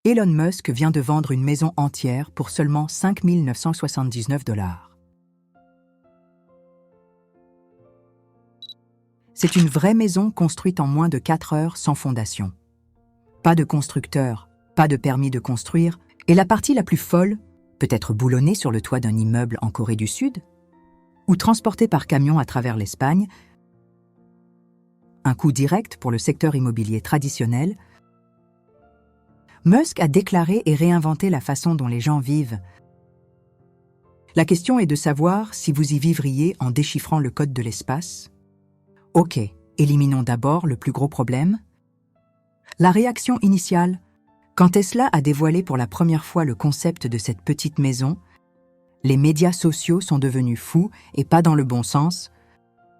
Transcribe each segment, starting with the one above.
Elon Musk vient de vendre une maison entière pour seulement 5 979 $. C'est une vraie maison construite en moins de 4 heures sans fondation. Pas de constructeur, pas de permis de construire, et la partie la plus folle, peut-être boulonnée sur le toit d'un immeuble en Corée du Sud, ou transportée par camion à travers l'Espagne, un coup direct pour le secteur immobilier traditionnel. Musk a déclaré et réinventé la façon dont les gens vivent. La question est de savoir si vous y vivriez en déchiffrant le code de l'espace. Ok, éliminons d'abord le plus gros problème. La réaction initiale, quand Tesla a dévoilé pour la première fois le concept de cette petite maison, les médias sociaux sont devenus fous et pas dans le bon sens.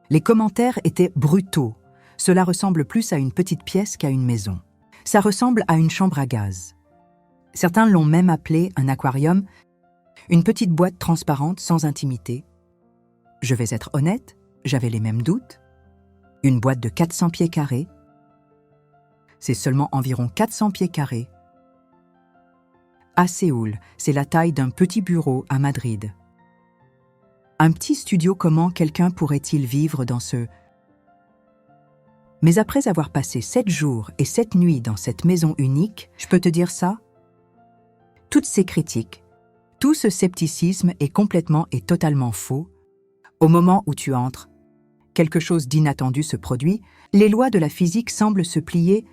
Les commentaires étaient brutaux. Cela ressemble plus à une petite pièce qu'à une maison. Ça ressemble à une chambre à gaz. Certains l'ont même appelé un aquarium, une petite boîte transparente sans intimité. Je vais être honnête, j'avais les mêmes doutes. Une boîte de 400 pieds carrés. C'est seulement environ 400 pieds carrés. À Séoul, c'est la taille d'un petit bureau à Madrid. Un petit studio, comment quelqu'un pourrait-il vivre dans ce... Mais après avoir passé 7 jours et 7 nuits dans cette maison unique, je peux te dire ça? Toutes ces critiques, tout ce scepticisme est complètement et totalement faux. Au moment où tu entres, quelque chose d'inattendu se produit, les lois de la physique semblent se plier.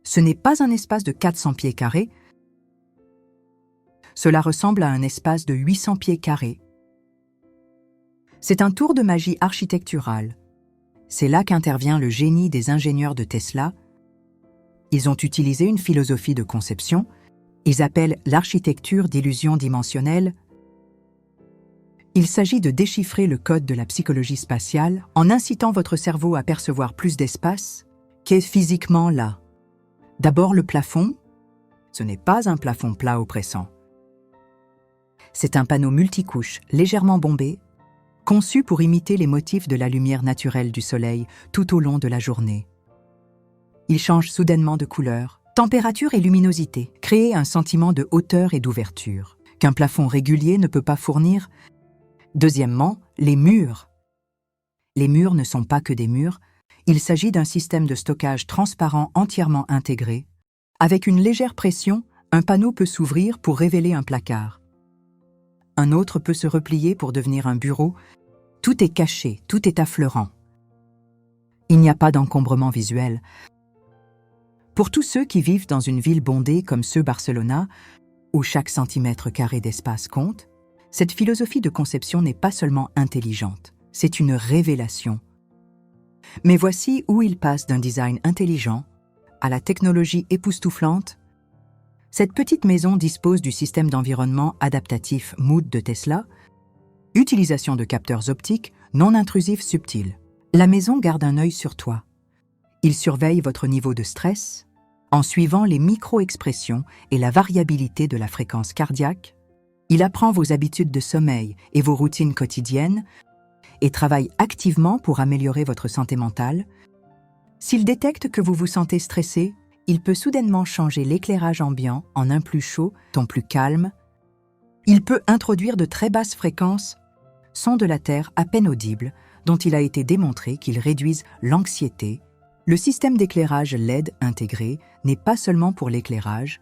Ce n'est pas un espace de 400 pieds carrés, cela ressemble à un espace de 800 pieds carrés. C'est un tour de magie architecturale. C'est là qu'intervient le génie des ingénieurs de Tesla. Ils ont utilisé une philosophie de conception, ils appellent l'architecture d'illusion dimensionnelle. Il s'agit de déchiffrer le code de la psychologie spatiale en incitant votre cerveau à percevoir plus d'espace qu'est physiquement là. D'abord le plafond, ce n'est pas un plafond plat oppressant. C'est un panneau multicouche légèrement bombé, conçu pour imiter les motifs de la lumière naturelle du soleil tout au long de la journée. Il change soudainement de couleur, température et luminosité, créer un sentiment de hauteur et d'ouverture, qu'un plafond régulier ne peut pas fournir. Deuxièmement, les murs. Les murs ne sont pas que des murs, il s'agit d'un système de stockage transparent entièrement intégré. Avec une légère pression, un panneau peut s'ouvrir pour révéler un placard. Un autre peut se replier pour devenir un bureau. Tout est caché, tout est affleurant. Il n'y a pas d'encombrement visuel. Pour tous ceux qui vivent dans une ville bondée comme ceux Barcelona, où chaque centimètre carré d'espace compte, cette philosophie de conception n'est pas seulement intelligente, c'est une révélation. Mais voici où il passe d'un design intelligent à la technologie époustouflante. Cette petite maison dispose du système d'environnement adaptatif Mood de Tesla, utilisation de capteurs optiques non intrusifs subtils. La maison garde un œil sur toi. Il surveille votre niveau de stress en suivant les micro-expressions et la variabilité de la fréquence cardiaque. Il apprend vos habitudes de sommeil et vos routines quotidiennes et travaille activement pour améliorer votre santé mentale. S'il détecte que vous vous sentez stressé, il peut soudainement changer l'éclairage ambiant en un plus chaud, ton plus calme. Il peut introduire de très basses fréquences, sons de la Terre à peine audibles, dont il a été démontré qu'ils réduisent l'anxiété. Le système d'éclairage LED intégré n'est pas seulement pour l'éclairage.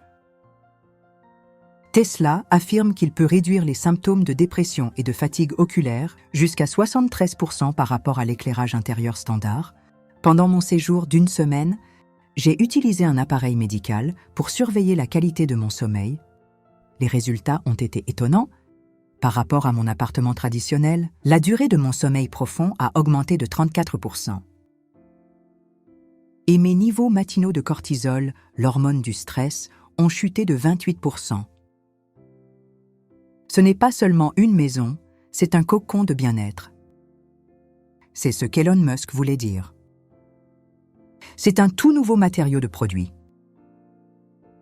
Tesla affirme qu'il peut réduire les symptômes de dépression et de fatigue oculaire jusqu'à 73% par rapport à l'éclairage intérieur standard. Pendant mon séjour d'1 semaine, j'ai utilisé un appareil médical pour surveiller la qualité de mon sommeil. Les résultats ont été étonnants. Par rapport à mon appartement traditionnel, la durée de mon sommeil profond a augmenté de 34%. Et mes niveaux matinaux de cortisol, l'hormone du stress, ont chuté de 28%. Ce n'est pas seulement une maison, c'est un cocon de bien-être. C'est ce qu'Elon Musk voulait dire. C'est un tout nouveau matériau de produit.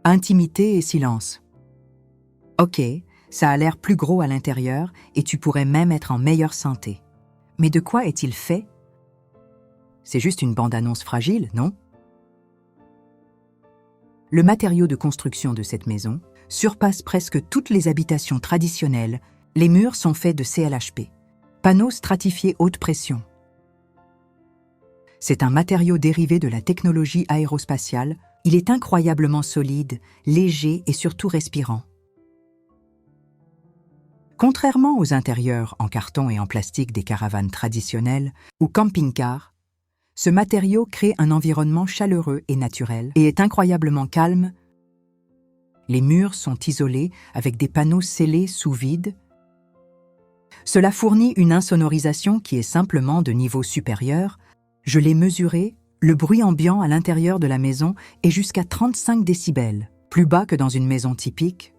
Intimité et silence. Ok, ça a l'air plus gros à l'intérieur et tu pourrais même être en meilleure santé. Mais de quoi est-il fait? C'est juste une bande-annonce fragile, non? Le matériau de construction de cette maison surpasse presque toutes les habitations traditionnelles. Les murs sont faits de CLHP, panneaux stratifiés haute pression. C'est un matériau dérivé de la technologie aérospatiale. Il est incroyablement solide, léger et surtout respirant. Contrairement aux intérieurs en carton et en plastique des caravanes traditionnelles ou camping-cars, ce matériau crée un environnement chaleureux et naturel et est incroyablement calme. Les murs sont isolés avec des panneaux scellés sous vide. Cela fournit une insonorisation qui est simplement de niveau supérieur. Je l'ai mesuré, le bruit ambiant à l'intérieur de la maison est jusqu'à 35 décibels, plus bas que dans une maison typique.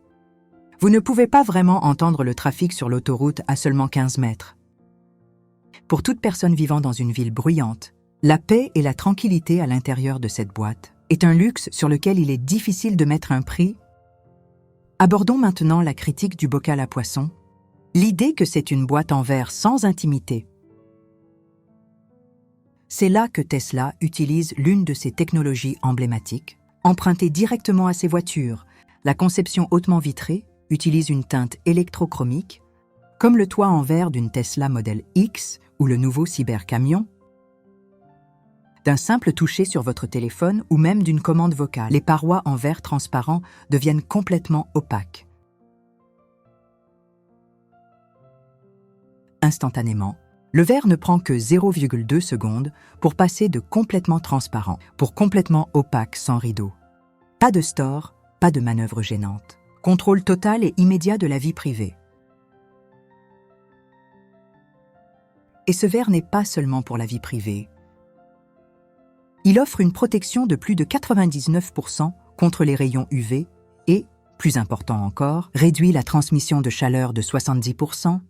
Vous ne pouvez pas vraiment entendre le trafic sur l'autoroute à seulement 15 mètres. Pour toute personne vivant dans une ville bruyante, la paix et la tranquillité à l'intérieur de cette boîte est un luxe sur lequel il est difficile de mettre un prix. Abordons maintenant la critique du bocal à poisson. L'idée que c'est une boîte en verre sans intimité. C'est là que Tesla utilise l'une de ses technologies emblématiques, empruntée directement à ses voitures. La conception hautement vitrée utilise une teinte électrochromique, comme le toit en verre d'une Tesla Model X ou le nouveau cybercamion. D'un simple toucher sur votre téléphone ou même d'une commande vocale, les parois en verre transparent deviennent complètement opaques. Instantanément, le verre ne prend que 0,2 secondes pour passer de complètement transparent pour complètement opaque sans rideau. Pas de store, pas de manœuvre gênante. Contrôle total et immédiat de la vie privée. Et ce verre n'est pas seulement pour la vie privée. Il offre une protection de plus de 99% contre les rayons UV et, plus important encore, réduit la transmission de chaleur de 70%.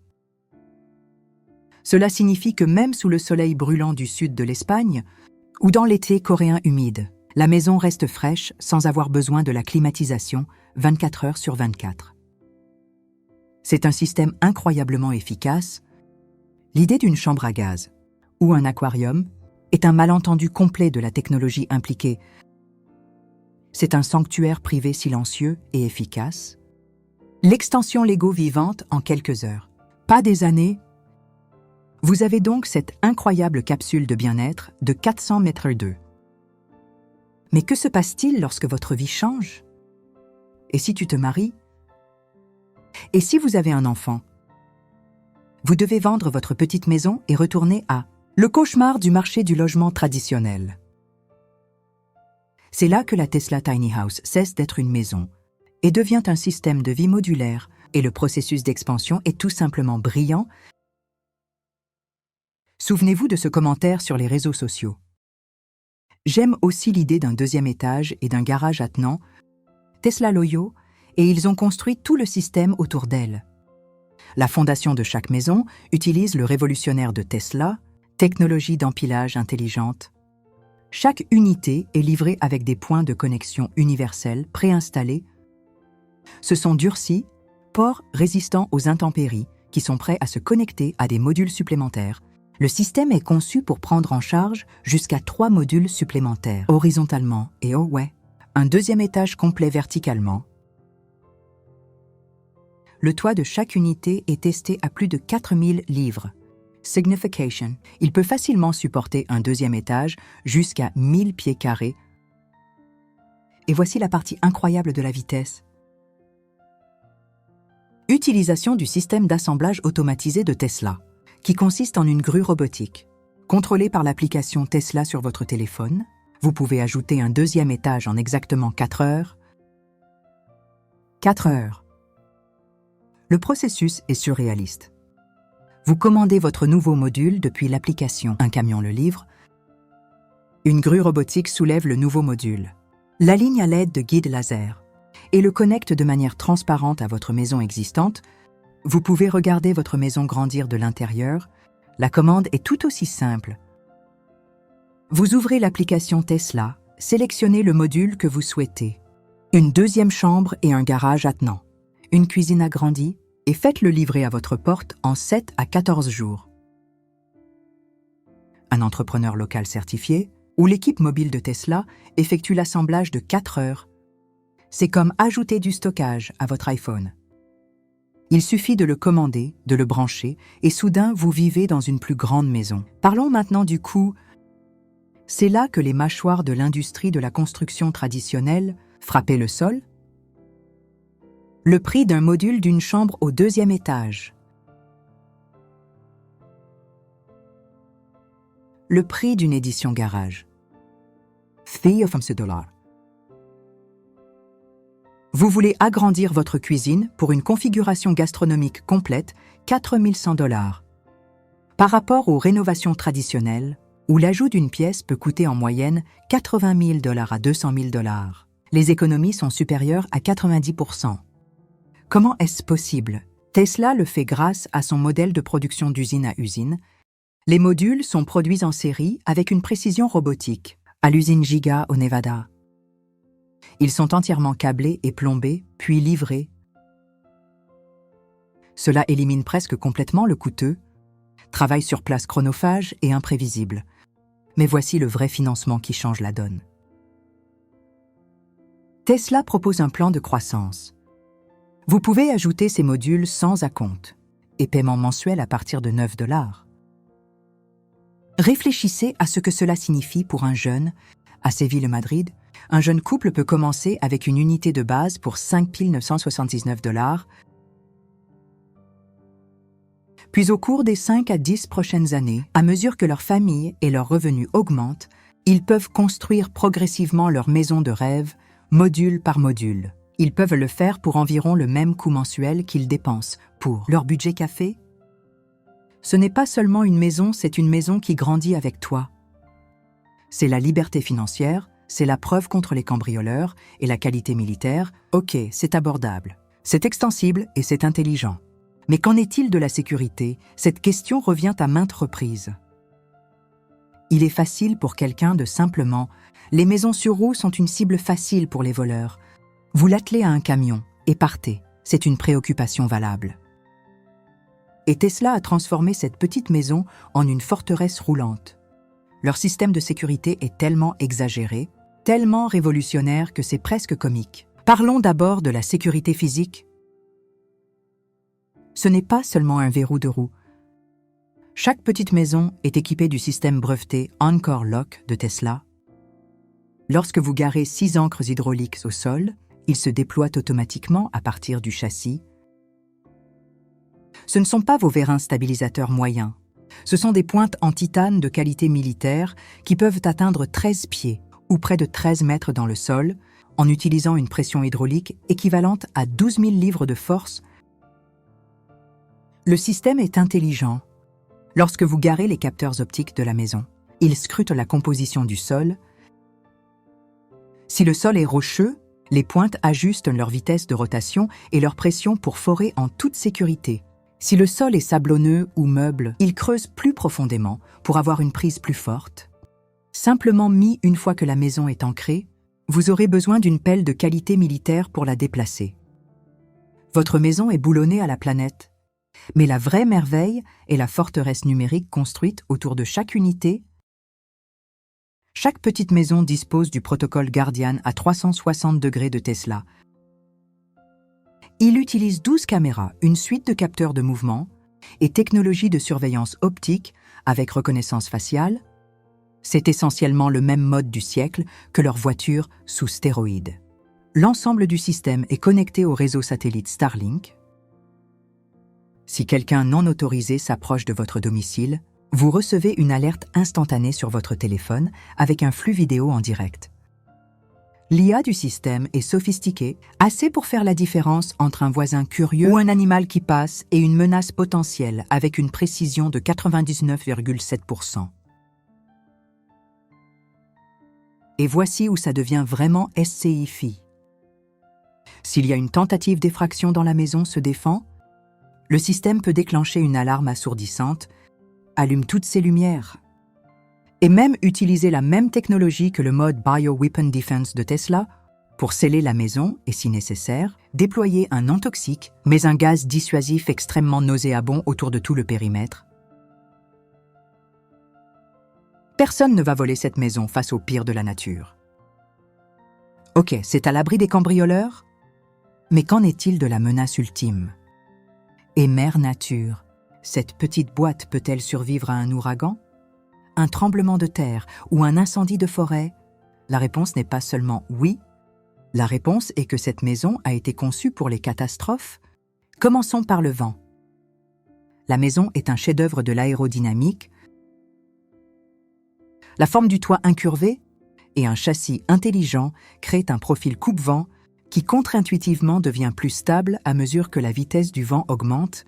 Cela signifie que même sous le soleil brûlant du sud de l'Espagne ou dans l'été coréen humide, la maison reste fraîche sans avoir besoin de la climatisation 24 heures sur 24. C'est un système incroyablement efficace. L'idée d'une chambre à gaz ou un aquarium est un malentendu complet de la technologie impliquée. C'est un sanctuaire privé silencieux et efficace. L'extension Lego vivante en quelques heures. Pas des années. Vous avez donc cette incroyable capsule de bien-être de 400 mètres d'eau. Mais que se passe-t-il lorsque votre vie change? Et si tu te maries? Et si vous avez un enfant? Vous devez vendre votre petite maison et retourner à le cauchemar du marché du logement traditionnel. C'est là que la Tesla Tiny House cesse d'être une maison et devient un système de vie modulaire, et le processus d'expansion est tout simplement brillant. Souvenez-vous de ce commentaire sur les réseaux sociaux. J'aime aussi l'idée d'un deuxième étage et d'un garage attenant. Tesla loyaux, et ils ont construit tout le système autour d'elle. La fondation de chaque maison utilise le révolutionnaire de Tesla, technologie d'empilage intelligente. Chaque unité est livrée avec des points de connexion universels préinstallés. Ce sont durcis, ports résistants aux intempéries, qui sont prêts à se connecter à des modules supplémentaires. Le système est conçu pour prendre en charge jusqu'à 3 modules supplémentaires, horizontalement et un deuxième étage complet verticalement. Le toit de chaque unité est testé à plus de 4000 livres. Signification. Il peut facilement supporter un deuxième étage jusqu'à 1000 pieds carrés. Et voici la partie incroyable de la vitesse. Utilisation du système d'assemblage automatisé de Tesla, qui consiste en une grue robotique. Contrôlée par l'application Tesla sur votre téléphone, vous pouvez ajouter un deuxième étage en exactement 4 heures. 4 heures. Le processus est surréaliste. Vous commandez votre nouveau module depuis l'application. Un camion le livre. Une grue robotique soulève le nouveau module, l'aligne à l'aide de guides laser et le connecte de manière transparente à votre maison existante. Vous pouvez regarder votre maison grandir de l'intérieur. La commande est tout aussi simple. Vous ouvrez l'application Tesla, sélectionnez le module que vous souhaitez. Une deuxième chambre et un garage attenant. Une cuisine agrandie, et faites-le livrer à votre porte en 7 à 14 jours. Un entrepreneur local certifié ou l'équipe mobile de Tesla effectue l'assemblage de 4 heures C'est comme ajouter du stockage à votre iPhone. Il suffit de le commander, de le brancher, et soudain vous vivez dans une plus grande maison. Parlons maintenant du coût. C'est là que les mâchoires de l'industrie de la construction traditionnelle frappaient le sol. Le prix d'un module d'une chambre au 2e étage. Le prix d'une édition garage. $50. Vous voulez agrandir votre cuisine pour une configuration gastronomique complète, $4100. Par rapport aux rénovations traditionnelles, où l'ajout d'une pièce peut coûter en moyenne $80 000 à $200 000. Les économies sont supérieures à 90%. Comment est-ce possible? Tesla le fait grâce à son modèle de production d'usine à usine. Les modules sont produits en série avec une précision robotique, à l'usine Giga au Nevada. Ils sont entièrement câblés et plombés, puis livrés. Cela élimine presque complètement le coûteux, travail sur place chronophage et imprévisible. Mais voici le vrai financement qui change la donne. Tesla propose un plan de croissance. Vous pouvez ajouter ces modules sans acompte et paiement mensuel à partir de $9. Réfléchissez à ce que cela signifie pour un jeune. À Séville-Madrid, un jeune couple peut commencer avec une unité de base pour $5 979. Puis au cours des 5 à 10 prochaines années, à mesure que leur famille et leurs revenus augmentent, ils peuvent construire progressivement leur maison de rêve, module par module. Ils peuvent le faire pour environ le même coût mensuel qu'ils dépensent pour leur budget café. Ce n'est pas seulement une maison, c'est une maison qui grandit avec toi. C'est la liberté financière, c'est la preuve contre les cambrioleurs et la qualité militaire. Ok, c'est abordable, c'est extensible et c'est intelligent. Mais qu'en est-il de la sécurité? Cette question revient à maintes reprises. Il est facile pour quelqu'un de simplement « Les maisons sur roues sont une cible facile pour les voleurs. Vous l'attelez à un camion et partez. C'est une préoccupation valable. » Et Tesla a transformé cette petite maison en une forteresse roulante. Leur système de sécurité est tellement exagéré, tellement révolutionnaire que c'est presque comique. Parlons d'abord de la sécurité physique. Ce n'est pas seulement un verrou de roue. Chaque petite maison est équipée du système breveté Encore Lock de Tesla. Lorsque vous garez 6 ancres hydrauliques au sol, ils se déploient automatiquement à partir du châssis. Ce ne sont pas vos vérins stabilisateurs moyens. Ce sont des pointes en titane de qualité militaire qui peuvent atteindre 13 pieds ou près de 13 mètres dans le sol en utilisant une pression hydraulique équivalente à 12 000 livres de force. Le système est intelligent. Lorsque vous garez les capteurs optiques de la maison, ils scrutent la composition du sol. Si le sol est rocheux, les pointes ajustent leur vitesse de rotation et leur pression pour forer en toute sécurité. Si le sol est sablonneux ou meuble, ils creusent plus profondément pour avoir une prise plus forte. Simplement mis une fois que la maison est ancrée, vous aurez besoin d'une pelle de qualité militaire pour la déplacer. Votre maison est boulonnée à la planète. Mais la vraie merveille est la forteresse numérique construite autour de chaque unité. Chaque petite maison dispose du protocole Guardian à 360 degrés de Tesla. Il utilise 12 caméras, une suite de capteurs de mouvement et technologie de surveillance optique avec reconnaissance faciale. C'est essentiellement le même mode du siècle que leur voiture sous stéroïdes. L'ensemble du système est connecté au réseau satellite Starlink. Si quelqu'un non autorisé s'approche de votre domicile, vous recevez une alerte instantanée sur votre téléphone avec un flux vidéo en direct. L'IA du système est sophistiquée, assez pour faire la différence entre un voisin curieux ou un animal qui passe et une menace potentielle avec une précision de 99,7%. Et voici où ça devient vraiment SCIFI. S'il y a une tentative d'effraction dans la maison se défend, le système peut déclencher une alarme assourdissante, allume toutes ses lumières, et même utiliser la même technologie que le mode Bioweapon Defense de Tesla pour sceller la maison et, si nécessaire, déployer un non toxique, mais un gaz dissuasif extrêmement nauséabond autour de tout le périmètre. Personne ne va voler cette maison face au pire de la nature. Ok, c'est à l'abri des cambrioleurs? Mais qu'en est-il de la menace ultime? Et Mère Nature, cette petite boîte peut-elle survivre à un ouragan? Un tremblement de terre ou un incendie de forêt? La réponse n'est pas seulement oui. La réponse est que cette maison a été conçue pour les catastrophes. Commençons par le vent. La maison est un chef-d'œuvre de l'aérodynamique. La forme du toit incurvé et un châssis intelligent créent un profil coupe-vent qui contre-intuitivement devient plus stable à mesure que la vitesse du vent augmente.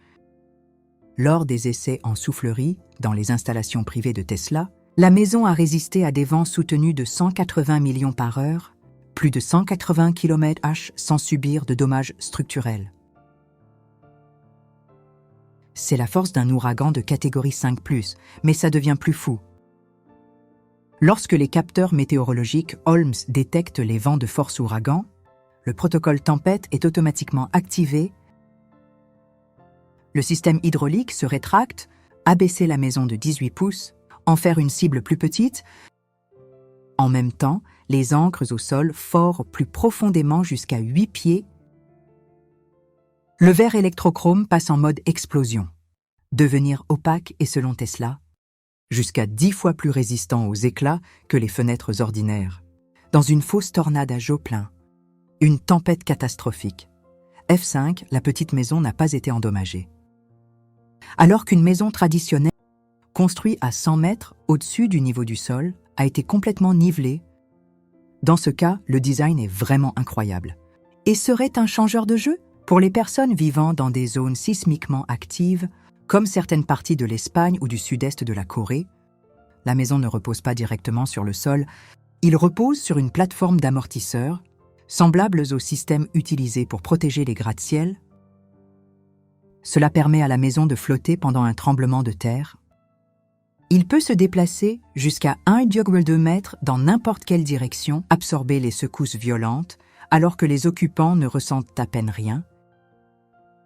Lors des essais en soufflerie, dans les installations privées de Tesla, la maison a résisté à des vents soutenus de 180 millions par heure, plus de 180 km/h sans subir de dommages structurels. C'est la force d'un ouragan de catégorie 5+, mais ça devient plus fou. Lorsque les capteurs météorologiques Holmes détectent les vents de force ouragan, le protocole tempête est automatiquement activé. Le système hydraulique se rétracte, abaisser la maison de 18 pouces, en faire une cible plus petite. En même temps, les ancres au sol forent plus profondément jusqu'à 8 pieds. Le verre électrochrome passe en mode explosion, devenir opaque et, selon Tesla, jusqu'à 10 fois plus résistant aux éclats que les fenêtres ordinaires. Dans une fausse tornade à Joplin, une tempête catastrophique, F5, la petite maison n'a pas été endommagée. Alors qu'une maison traditionnelle, construite à 100 mètres au-dessus du niveau du sol, a été complètement nivelée. Dans ce cas, le design est vraiment incroyable. Et serait un changeur de jeu pour les personnes vivant dans des zones sismiquement actives, comme certaines parties de l'Espagne ou du sud-est de la Corée. La maison ne repose pas directement sur le sol, il repose sur une plateforme d'amortisseurs, semblables aux systèmes utilisés pour protéger les gratte-ciel. Cela permet à la maison de flotter pendant un tremblement de terre. Il peut se déplacer jusqu'à 1,2 mètres dans n'importe quelle direction, absorber les secousses violentes, alors que les occupants ne ressentent à peine rien.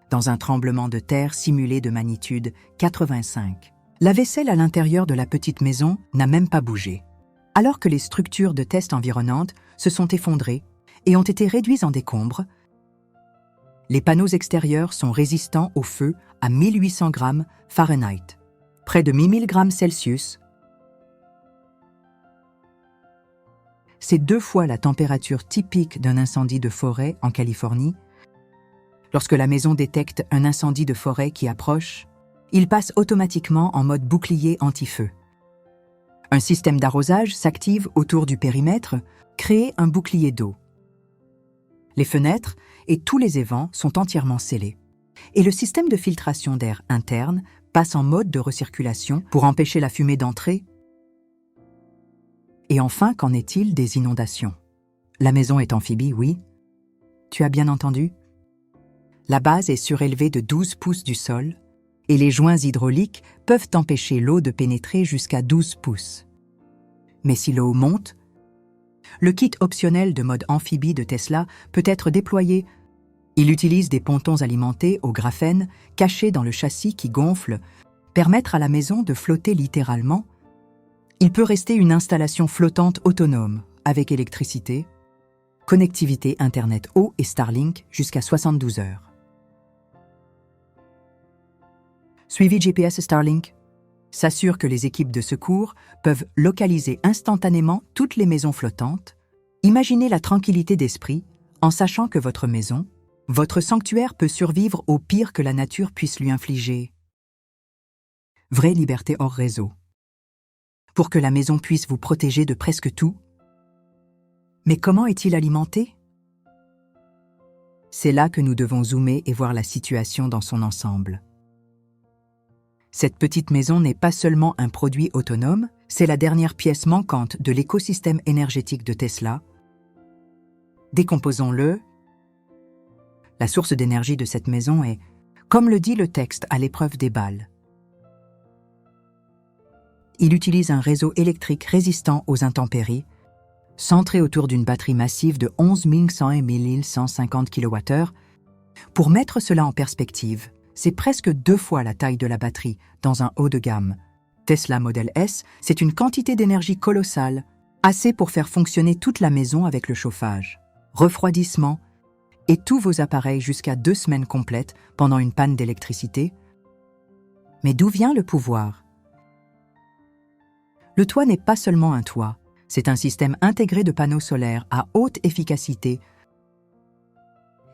Dans un tremblement de terre simulé de magnitude 85, la vaisselle à l'intérieur de la petite maison n'a même pas bougé, alors que les structures de test environnantes se sont effondrées et ont été réduites en décombres. Les panneaux extérieurs sont résistants au feu à 1800 grammes Fahrenheit, près de 1000 grammes Celsius. C'est 2 fois la température typique d'un incendie de forêt en Californie. Lorsque la maison détecte un incendie de forêt qui approche, il passe automatiquement en mode bouclier anti-feu. Un système d'arrosage s'active autour du périmètre, créer un bouclier d'eau. Les fenêtres et tous les évents sont entièrement scellés. Et le système de filtration d'air interne passe en mode de recirculation pour empêcher la fumée d'entrer. Et enfin, qu'en est-il des inondations? La maison est amphibie, oui. Tu as bien entendu? La base est surélevée de 12 pouces du sol et les joints hydrauliques peuvent empêcher l'eau de pénétrer jusqu'à 12 pouces. Mais si l'eau monte, le kit optionnel de mode amphibie de Tesla peut être déployé. Il utilise des pontons alimentés au graphène cachés dans le châssis qui gonflent, permettre à la maison de flotter littéralement. Il peut rester une installation flottante autonome avec électricité, connectivité Internet haut et Starlink jusqu'à 72 heures. Suivi GPS Starlink s'assure que les équipes de secours peuvent localiser instantanément toutes les maisons flottantes. Imaginez la tranquillité d'esprit en sachant que votre maison, votre sanctuaire peut survivre au pire que la nature puisse lui infliger. Vraie liberté hors réseau. Pour que la maison puisse vous protéger de presque tout. Mais comment est-il alimenté? C'est là que nous devons zoomer et voir la situation dans son ensemble. Cette petite maison n'est pas seulement un produit autonome, c'est la dernière pièce manquante de l'écosystème énergétique de Tesla. Décomposons-le. La source d'énergie de cette maison est, comme le dit le texte, à l'épreuve des balles. Il utilise un réseau électrique résistant aux intempéries, centré autour d'une batterie massive de 11 100 et 1150 kWh. Pour mettre cela en perspective, c'est presque 2 fois la taille de la batterie dans un haut de gamme. Tesla Model S, c'est une quantité d'énergie colossale, assez pour faire fonctionner toute la maison avec le chauffage. refroidissement et tous vos appareils jusqu'à 2 semaines complètes pendant une panne d'électricité. Mais d'où vient le pouvoir? Le toit n'est pas seulement un toit, c'est un système intégré de panneaux solaires à haute efficacité.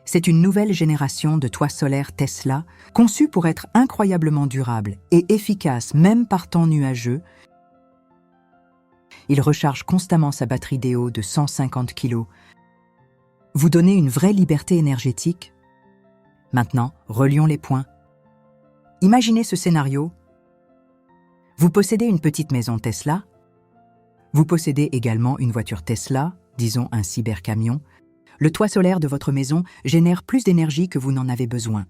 C'est une nouvelle génération de toits solaires Tesla, conçus pour être incroyablement durables et efficaces même par temps nuageux. Il recharge constamment sa batterie Déo de 150 kg. Vous donnez une vraie liberté énergétique. Maintenant, relions les points. Imaginez ce scénario. Vous possédez une petite maison Tesla. Vous possédez également une voiture Tesla, disons un cybercamion. Le toit solaire de votre maison génère plus d'énergie que vous n'en avez besoin.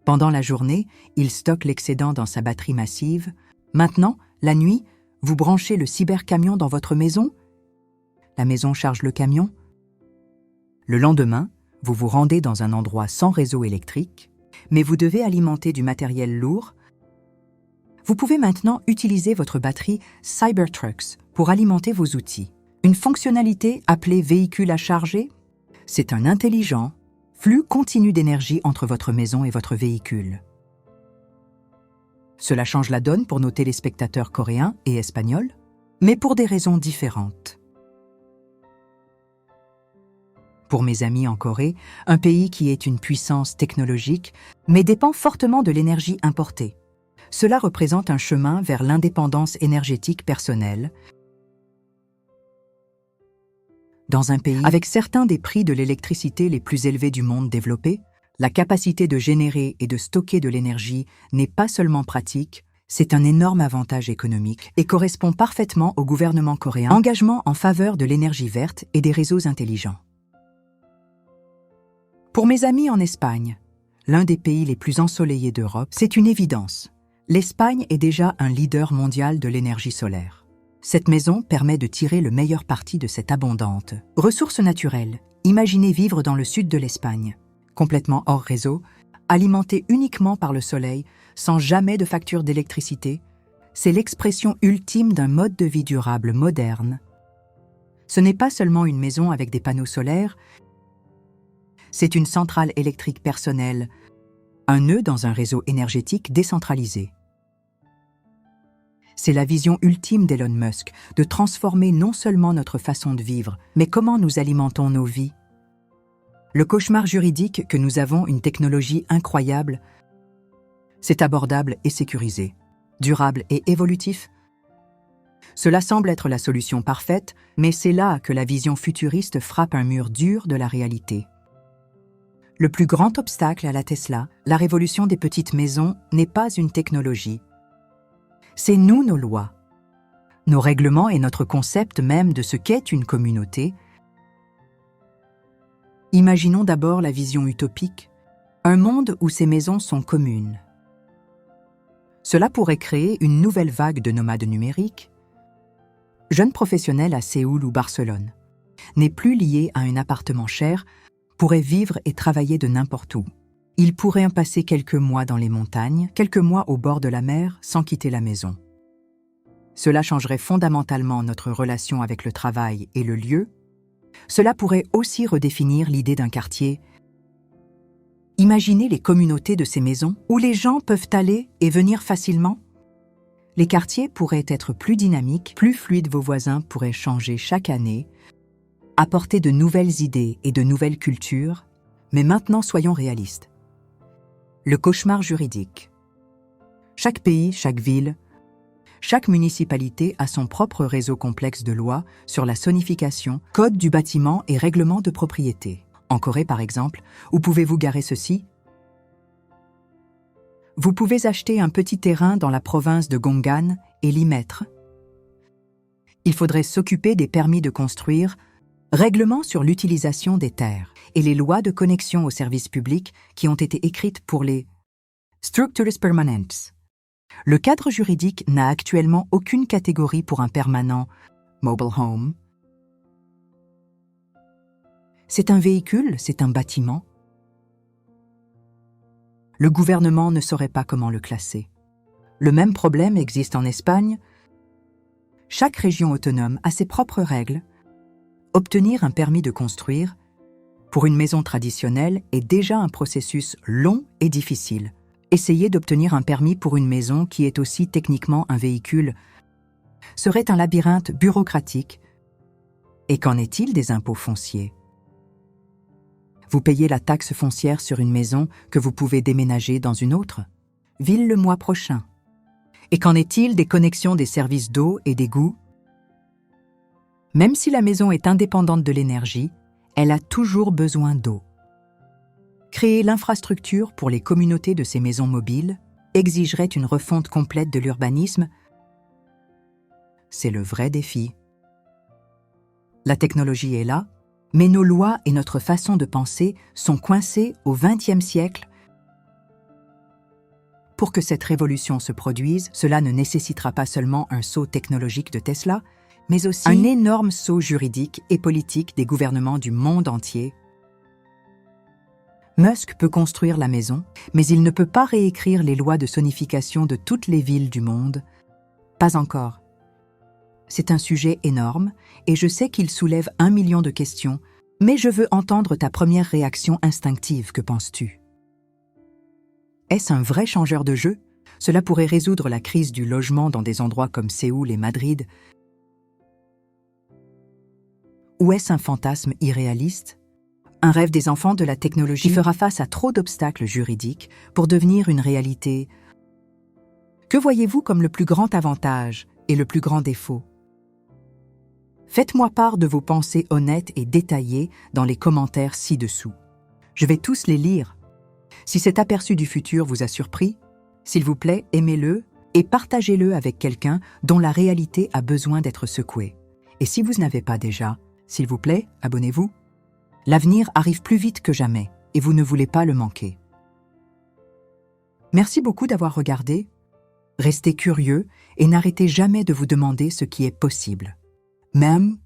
Pendant la journée, il stocke l'excédent dans sa batterie massive. Maintenant, la nuit, vous branchez le cybercamion dans votre maison. La maison charge le camion. Le lendemain, vous vous rendez dans un endroit sans réseau électrique, mais vous devez alimenter du matériel lourd. Vous pouvez maintenant utiliser votre batterie Cybertrucks pour alimenter vos outils. Une fonctionnalité appelée véhicule à charger, c'est un intelligent flux continu d'énergie entre votre maison et votre véhicule. Cela change la donne pour nos téléspectateurs coréens et espagnols, mais pour des raisons différentes. Pour mes amis en Corée, un pays qui est une puissance technologique, mais dépend fortement de l'énergie importée. Cela représente un chemin vers l'indépendance énergétique personnelle. Dans un pays avec certains des prix de l'électricité les plus élevés du monde développé, la capacité de générer et de stocker de l'énergie n'est pas seulement pratique, c'est un énorme avantage économique et correspond parfaitement au gouvernement coréen, engagement en faveur de l'énergie verte et des réseaux intelligents. Pour mes amis en Espagne, l'un des pays les plus ensoleillés d'Europe, c'est une évidence. L'Espagne est déjà un leader mondial de l'énergie solaire. Cette maison permet de tirer le meilleur parti de cette abondante ressource naturelle. Imaginez vivre dans le sud de l'Espagne, complètement hors réseau, alimenté uniquement par le soleil, sans jamais de facture d'électricité. C'est l'expression ultime d'un mode de vie durable moderne. Ce n'est pas seulement une maison avec des panneaux solaires, c'est une centrale électrique personnelle, un nœud dans un réseau énergétique décentralisé. C'est la vision ultime d'Elon Musk, de transformer non seulement notre façon de vivre, mais comment nous alimentons nos vies. Le cauchemar juridique que nous avons une technologie incroyable, c'est abordable et sécurisé, durable et évolutif. Cela semble être la solution parfaite, mais c'est là que la vision futuriste frappe un mur dur de la réalité. Le plus grand obstacle à la Tesla, la révolution des petites maisons, n'est pas une technologie. C'est nous nos lois, nos règlements et notre concept même de ce qu'est une communauté. Imaginons d'abord la vision utopique, un monde où ces maisons sont communes. Cela pourrait créer une nouvelle vague de nomades numériques. Jeunes professionnels à Séoul ou Barcelone, n'est plus lié à un appartement cher, pourrait vivre et travailler de n'importe où. Il pourrait en passer quelques mois dans les montagnes, quelques mois au bord de la mer, sans quitter la maison. Cela changerait fondamentalement notre relation avec le travail et le lieu. Cela pourrait aussi redéfinir l'idée d'un quartier. Imaginez les communautés de ces maisons où les gens peuvent aller et venir facilement. Les quartiers pourraient être plus dynamiques, plus fluides, vos voisins pourraient changer chaque année, apporter de nouvelles idées et de nouvelles cultures, mais maintenant soyons réalistes. Le cauchemar juridique. Chaque pays, chaque ville, chaque municipalité a son propre réseau complexe de lois sur la sonification, code du bâtiment et règlement de propriété. En Corée, par exemple, où pouvez-vous garer ceci? Vous pouvez acheter un petit terrain dans la province de Gonggan et l'y mettre. Il faudrait s'occuper des permis de construire, règlements sur l'utilisation des terres et les lois de connexion aux services publics qui ont été écrites pour les Structures Permanentes. Le cadre juridique n'a actuellement aucune catégorie pour un permanent mobile home. C'est un véhicule, c'est un bâtiment. Le gouvernement ne saurait pas comment le classer. Le même problème existe en Espagne. Chaque région autonome a ses propres règles. Obtenir un permis de construire, pour une maison traditionnelle est déjà un processus long et difficile. Essayer d'obtenir un permis pour une maison qui est aussi techniquement un véhicule serait un labyrinthe bureaucratique. Et qu'en est-il des impôts fonciers? Vous payez la taxe foncière sur une maison que vous pouvez déménager dans une autre ville le mois prochain. Et qu'en est-il des connexions des services d'eau et d'égouts? Même si la maison est indépendante de l'énergie, elle a toujours besoin d'eau. Créer l'infrastructure pour les communautés de ces maisons mobiles exigerait une refonte complète de l'urbanisme. C'est le vrai défi. La technologie est là, mais nos lois et notre façon de penser sont coincées au XXe siècle. Pour que cette révolution se produise, cela ne nécessitera pas seulement un saut technologique de Tesla, mais aussi un énorme saut juridique et politique des gouvernements du monde entier. Musk peut construire la maison, mais il ne peut pas réécrire les lois de sonification de toutes les villes du monde. Pas encore. C'est un sujet énorme, et je sais qu'il soulève 1 million de questions, mais je veux entendre ta première réaction instinctive. Que penses-tu? Est-ce un vrai changeur de jeu? Cela pourrait résoudre la crise du logement dans des endroits comme Séoul et Madrid. Ou est-ce un fantasme irréaliste? Un rêve des enfants de la technologie qui fera face à trop d'obstacles juridiques pour devenir une réalité? Que voyez-vous comme le plus grand avantage et le plus grand défaut? Faites-moi part de vos pensées honnêtes et détaillées dans les commentaires ci-dessous. Je vais tous les lire. Si cet aperçu du futur vous a surpris, s'il vous plaît, aimez-le et partagez-le avec quelqu'un dont la réalité a besoin d'être secouée. Et si vous n'avez pas déjà, s'il vous plaît, abonnez-vous. L'avenir arrive plus vite que jamais et vous ne voulez pas le manquer. Merci beaucoup d'avoir regardé. Restez curieux et n'arrêtez jamais de vous demander ce qui est possible. Même